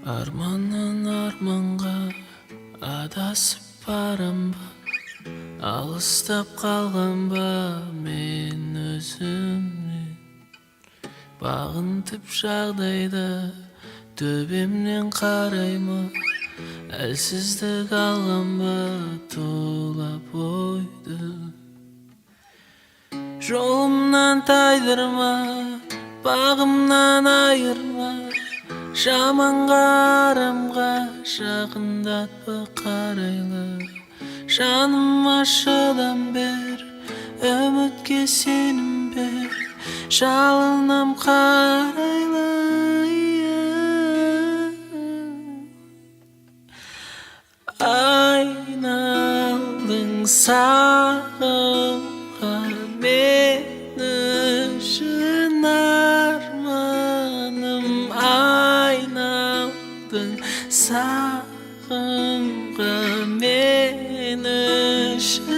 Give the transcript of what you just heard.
Armandan armanға адасып барам ба, алыстап қалған ба мен өзімнен. Бағынтып жағдайда төбемнен қарайма, әлсіздік алған ба тулап ойды. Жолымнан тайдырма, бағымнан айырма, жаман қарамға жақындатпа қарайлы. Жаныма шыдам бер, үмітке сенім бер, жалынам қарайлы. Айналдың сағымға мен үшін арманым, айналдың сағымға мен үшін